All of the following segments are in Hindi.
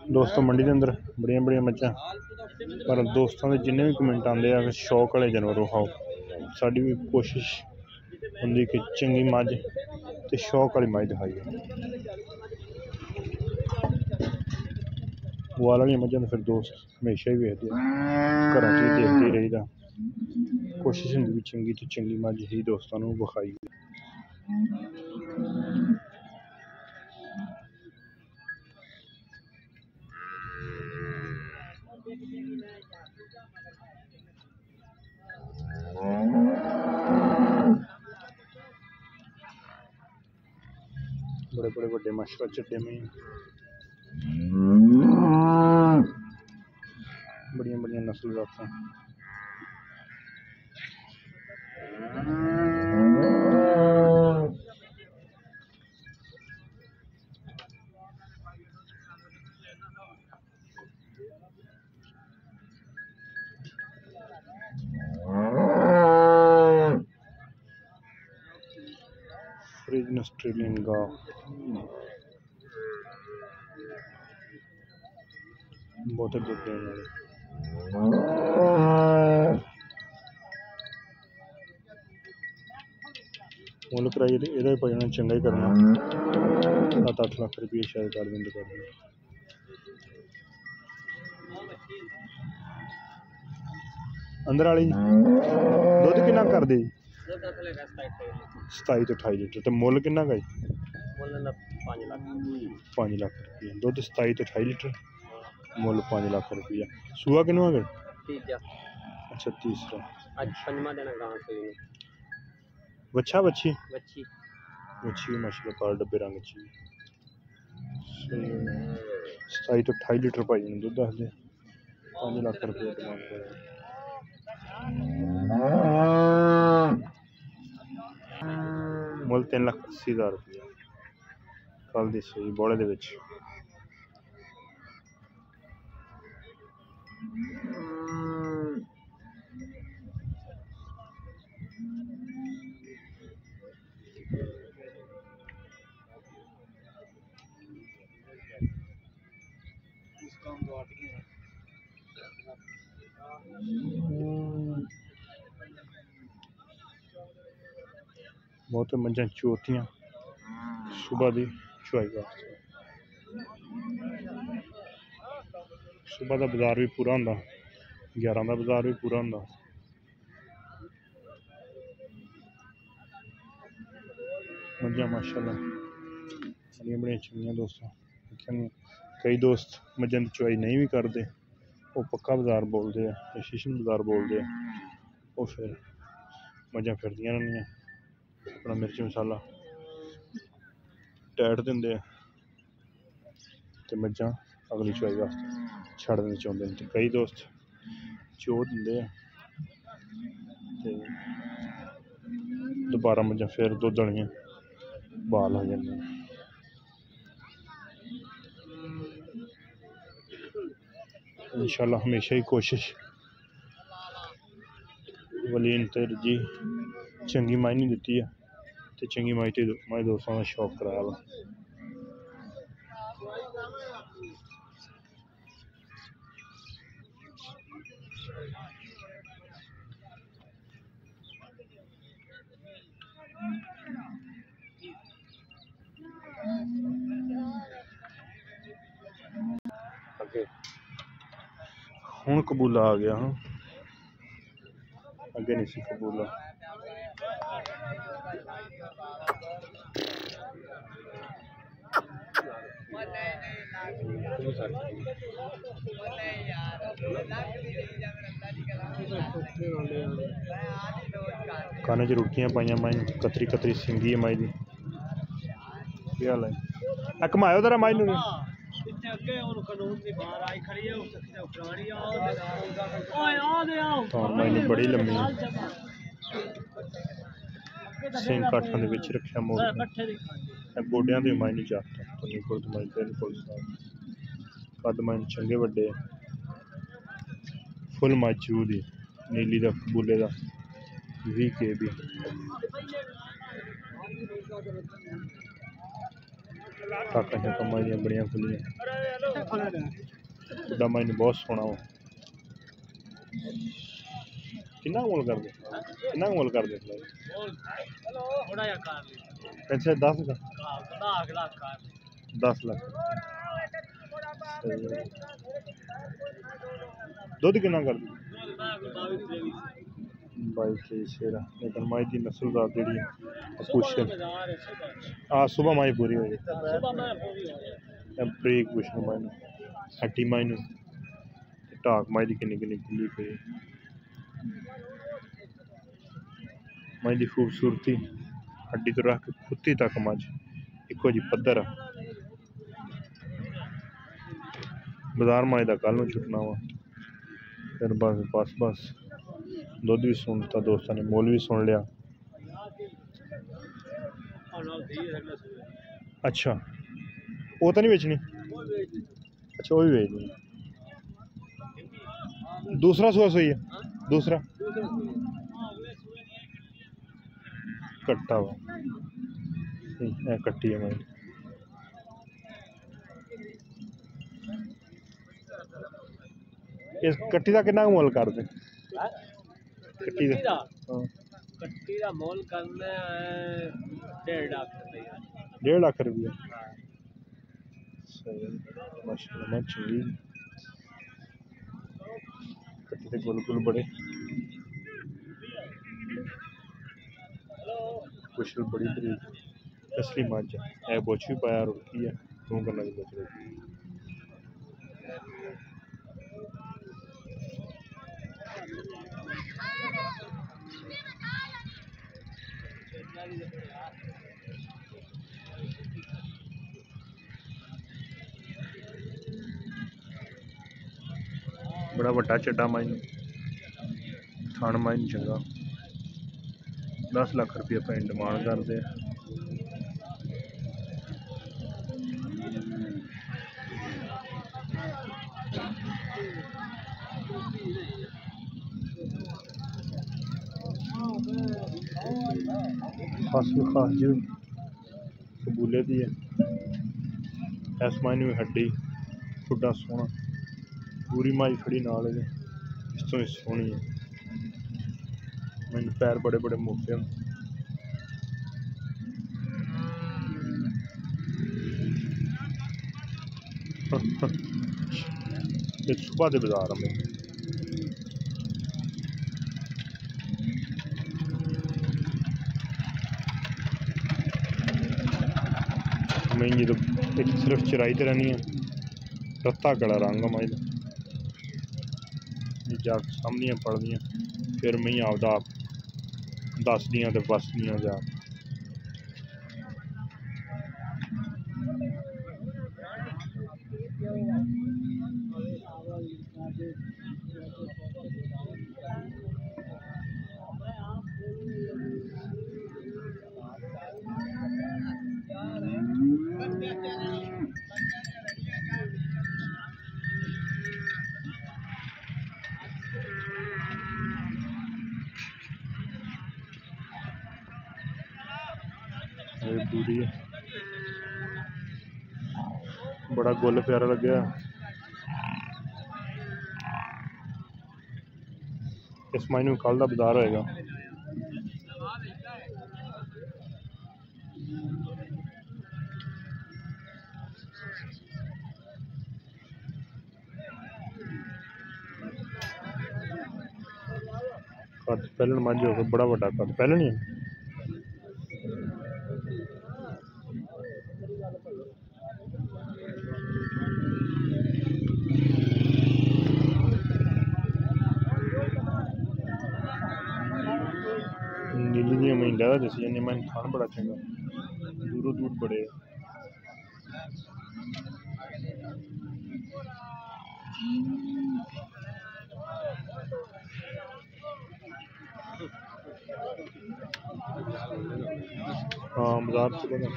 दोस्तों मंडी के अंदर बड़िया बड़िया मच्छा, पर दोस्तों के जिन्ने भी कमेंट आते हैं शौक वाले जानवर खाओ, साड़ी भी कोशिश होंगी कि चंगी मझ तो शौक वाली मझ दिखाइए। वाल वाली मझां तो फिर दोस्त हमेशा ही वेखते घर च ही देखते ही रहीदा, कोशिश होंगी भी चंगी तो चंगी मझ ही दोस्तों को विखाई। बड़े बड़े बड़े माशाअल्लाह चड्डे में बड़िया बड़िया नस्ल जाता। फ्रीजियन ऑस्ट्रेलियन गाय बहुत दूध देने वाले। मुल्क कराइए यदा भी भाई चंगा ही करना, 7-8 लाख रुपये शायद कर देंगे कर देंगे। अंदर वाली दुध कितना कर दे? 27 तो 28 लीटर। तो मुल कितना का? 5 लाख रुपये दुध, 27 तो 28 लीटर, मुल 5 लाख रुपया। सूआ किनवा गए? अच्छा तीसरा। बच्चा बच्ची बच्ची माशाल्लाह काले डब्बे रंग ची। 27 तो 28 लीटर भाई ने दुध दसदे, 5 लाख रुपये डिमांड कर। मुल 3,80,000 रुपया कल दी सूई बोले दे विच। बहुत मझां चोतियां सुबह की चुआई वास्ते। सुबह का बाजार भी पूरा होंदा, 11 का बाजार भी पूरा होंदा। मझां माशाल्लाह बड़िया बड़िया चंगियां दोस्तों। कई दोस्त मझां की चुआई नहीं भी करते, वो पक्का बाजार बोलते हैं, शीशन बाजार बोलते हैं। वो फिर मझां फिरदियां रहिंदियां, अपना मिर्च मसाला टैट देंदे ते मझां अगली चुआई वास्ते छड़ देना चाहते हैं। तो कई दोस्त चो देंदे ते दोबारा मझां फिर दुध वालियां बाल हो जांदियां। इंशाल्लाह हमेशा ही कोशिश वलीन तरजी चंगी माई नहीं दी है, तो चंगी माई दोस्तों का शौक कराया वा। अगे हुण कबूला आ गया, हाँ अगे नहीं सी कबूला। काने च रुड़कियां पाइयां माई, कतरी कतरी सिंगी है माई दी। क्या हाल है? घुमाओ जरा माई नूं। माई ने बड़ी लम्मी सिंह काठां दे विच रखिया मोड़ गोडियां ते माई नहीं जाता तो निकुल माई बिल्कुल साफ कद माई चंगे वड्डे फुल मौजूद ही नीली दा कबूले दा 20 KB टाका शाका माई दियां बड़ियां खुलियां बुड्ढा माई ने बहुत सोना वो किन्ना मोल कर दे किन्ना मोल कर दे अच्छा 10 का 10 लाख दुध किन्ना कर दे 22-23 शेरा लेकिन माई की नस्लदार जी पुशन सुबह माई पूरी हो गई ब्रेक पुशन माई हट्टी माई टाक माई की किन्नी किन्नी खुली पई माई की खूबसूरती हड्डी तो रख खुत्ती तक मज इको जी पद्धर बाजार माई का कल छुटना वा फिर बस बस बस दुध भी सुनता दोस्तों ने मोल भी सुन लिया अच्छा वो तो नहीं बेचनी अच्छा वो भी बेचनी दूसरा सुआ सही है दूसरा कट्टा वा कट्टी है मैं इस कट्टी का कितना मोल कर दे कट्टी का कट्टी का मोल करना है 1.5 लाख रुपया सही माशाल्लाह मैं चंगी कट्टी के गोल गोल बड़े कुशल बड़ी बरीक असली मज है बोच भी पाया रुकी है तू करना भी बच रही बड़ा वड्डा चड्डा माइन थान माइन चंगा 10 लाख रुपया पे डिमांड करते खास खास जी कबूले दी है इस मायने में हड्डी खुड्डा सोहना पूरी माई खड़ी नाल इस तो सोहनी है मैंने पैर बड़े बड़े मोटे हैं सुबह के बाजार में महंगी तो एक सिर्फ चराई तो रहनी है रत्ता गला रंग माई जाग सामने पढ़दियाँ फिर मैं आपदा दस दियाँ तो बस दियां जा पूरी है बड़ा गुल प्यारा लगे इस महीने में कल का बाजार होएगा कद पहलन मंझ होगा बड़ा बड़ा कद पहलन ही नीली जी मैं ज़्यादा दसी जानी मैं खान बड़ा चंगा दूरों दूर बड़े हाँ बाजार से बना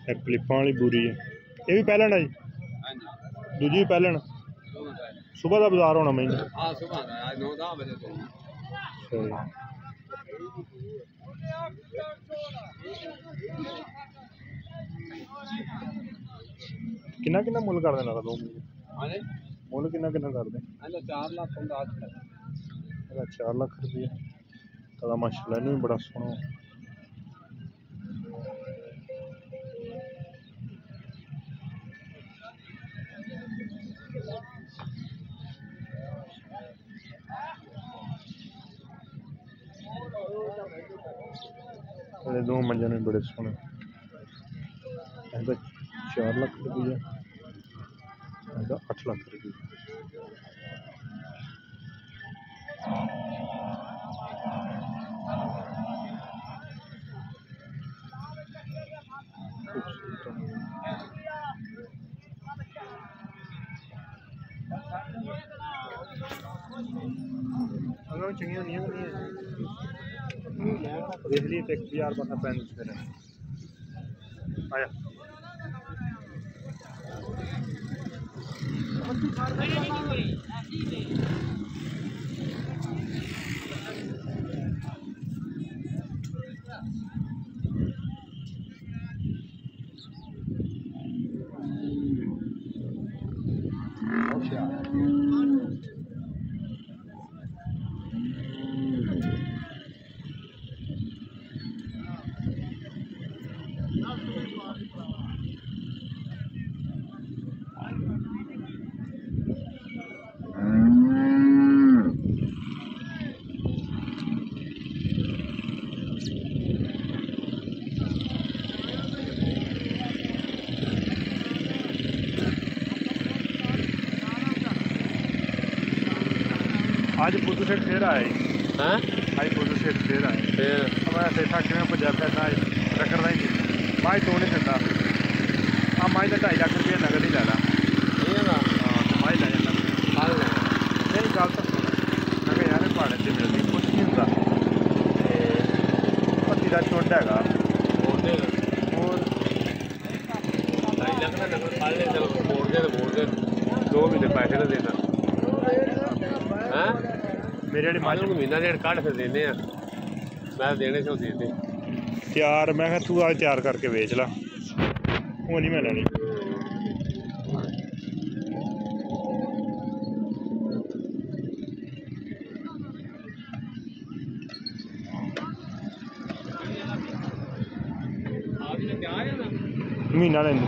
एक क्लिपां वाली पूरी है ये भी पहलन है जी दूजी भी पहलन सुबह का बाजार होना मैं किन्ना किन्ना मुल कर देना दो हाँ जी मुल किन्ना किन्ना कर दे 4 लाख 50 4 लाख रुपये तो माशाल्लाह इन्हें भी बड़ा सोहना दो मंजन भी बड़े सोहने 4 लाख रुपये 8 लाख रुपये अगर चंगी नहीं देख लिए तो 1000 पता पैन फिर आया आज बुद्धू सेठ फिर आए हाँ आज बुद्धू सेठ फिर आए फिर मैं सेठा कि पंजाब करना रखना ही नहीं माई तो नहीं दिता हाँ माई का 2.5 लाख रुपया नगद ही लै ला हाँ तो माई लै जाना नहीं गल तो सुन मैं यार प्हाड़े से मिलती कुछ नहीं होंगे भत्ती का झुंड है और 2.5 लाख का नंबर पा ले चलो बोल दे 2 महीने पैसे ना देना हाँ मेरे वाली माजू को महीना डेढ़ काट फिर देने मैं देने से देते तैयार मैं तू आज तैयार करके बेच ला वो नहीं मैं लैनी महीना लेंगे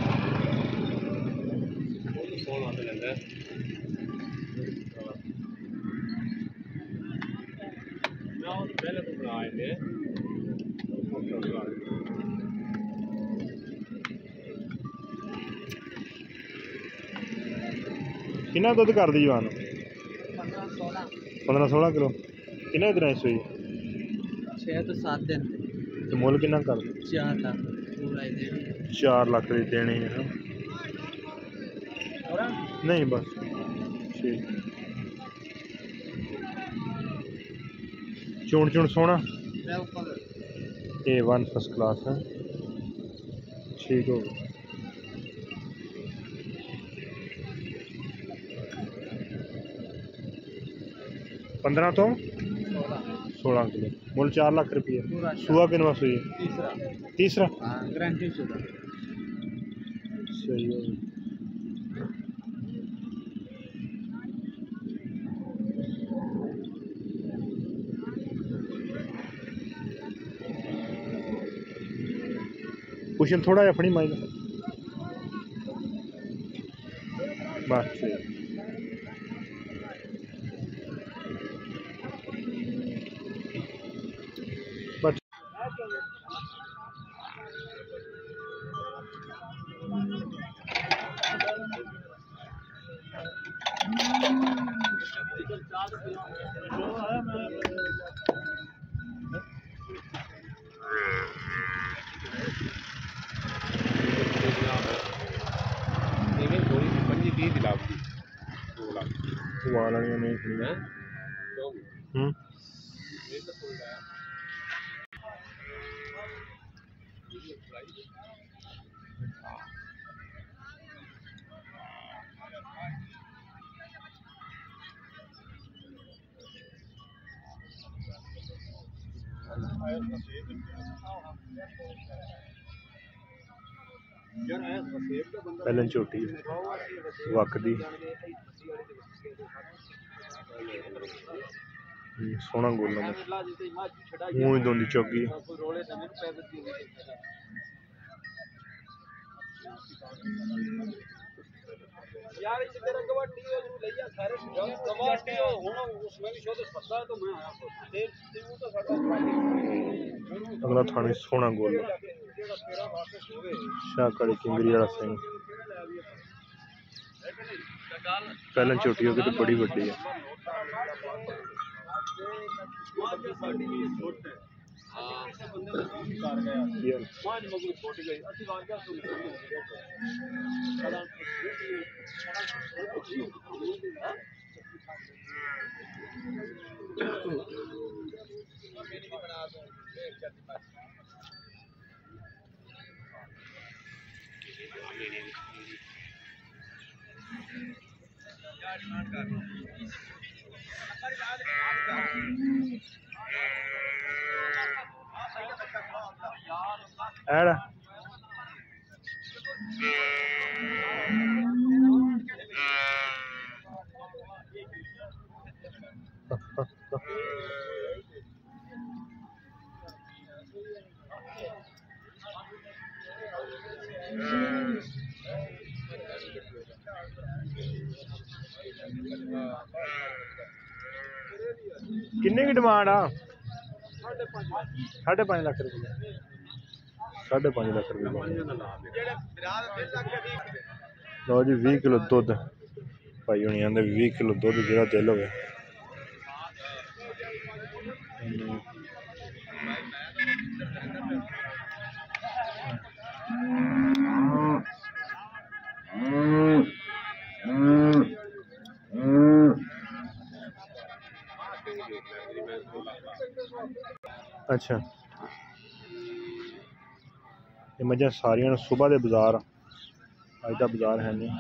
पहले तो बनाए थे कितना दुध कर दी जवान 15-16 किलो किन्ने दिन इस 6 तो 7 दिन तो मुल किन्ना कर 4 लाख पूरा ही देना 4 लाख दी देनी है नहीं बस ठीक चून चून सोना A1 फर्स्ट क्लास है ठीक हो गया 15 तो 16 किलो मुल 4 लाख रुपये सुबह किनवा सुई तीसरा गारंटी शुदा सही हो गया क्वेश्चन थोड़ा है अपनी माइंड बस ठीक बस वाला नहीं खुली ਪਹਿਲਾਂ ਝੋਟੀ ਵਕਦੀ ਸੋਹਣਾ ਗੋਲਾ ਮੂੰਹ ਹੀ ਦੋਂਦੀ ਚੌਗੀ यार इस तेरा गवाटी हो जो ले जा सारे गवाटी हो हुन उसमें भी शो तो सस्ता है तो मैं आया ते तू तो साडा अगला थाने सोहना गोला शाह काली किंगरी वाला सिंह पहले छोटी हो गई तो बड़ी बड़ी है ऐड किन्ने की डिमांड आ 5.5 लाख रुपये 5.5 लाख रुपये लो जी 20 किलो दुध भाई होनी आंदे 20 किलो दुध जो दिल हो अच्छा ये मझा सारिया सुबह के बाजार अज का बाजार है नहीं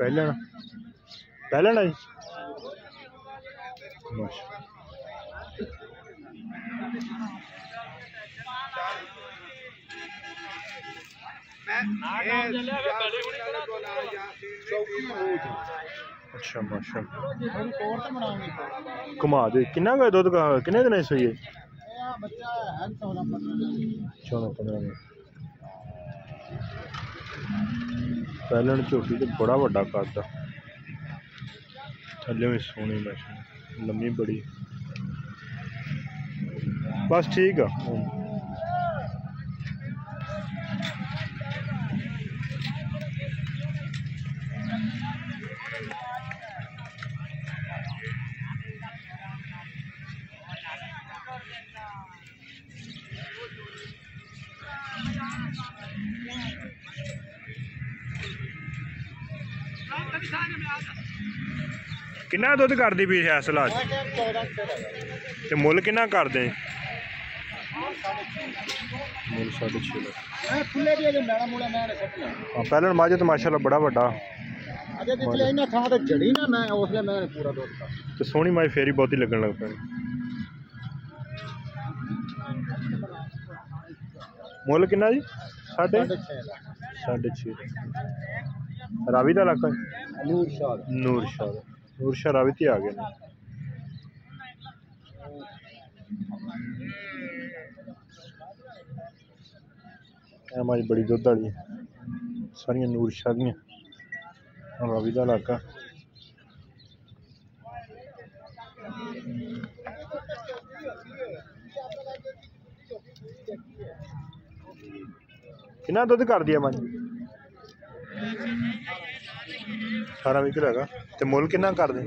पहले ना जी अच्छा माशा घुमा दे किन्ना गए दुध किन्ने दिन सही है 14-15 दिन पहले झोटी तो बड़ा वड्डा करता थले भी सोहनी माशा लम्मी बड़ी बस ठीक है किन्ना दुध कर दी पी फैसला ते मुल किन्ना कर दे मुल 6.5 लाख पहले माझ तो माशाल्लाह बड़ा वड्डा ते सोहनी माई फेरी बहुत ही लगन लग पैनी मुल किन्ना जी 6.5 रावी का इलाका नूर शाह रावी ते आ गए ਇਹ ਮੱਝ ਬੜੀ ਦੁੱਧ ਵਾਲੀ ਹੈ ਸਾਰੀਆਂ ਨੂਰ ਸ਼ਾਹ ਦੀਆਂ ਰਾਵੀ ਦਾ ਇਲਾਕਾ ਕਿੰਨਾ ਦੁੱਧ ਕਰਦੀ ਆ ਮੱਝ 18-20 ਕਿਲੋ ਹੈਗਾ ਤੇ ਮੁੱਲ ਕਿੰਨਾ ਕਰਦੇ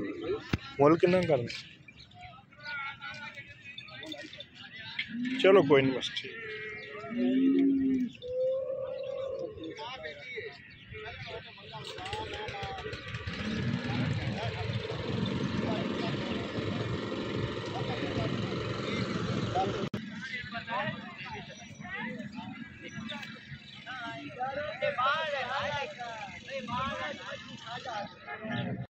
ਚਲੋ ਕੋਈ ਨਹੀਂ ਬਸ ਠੀਕ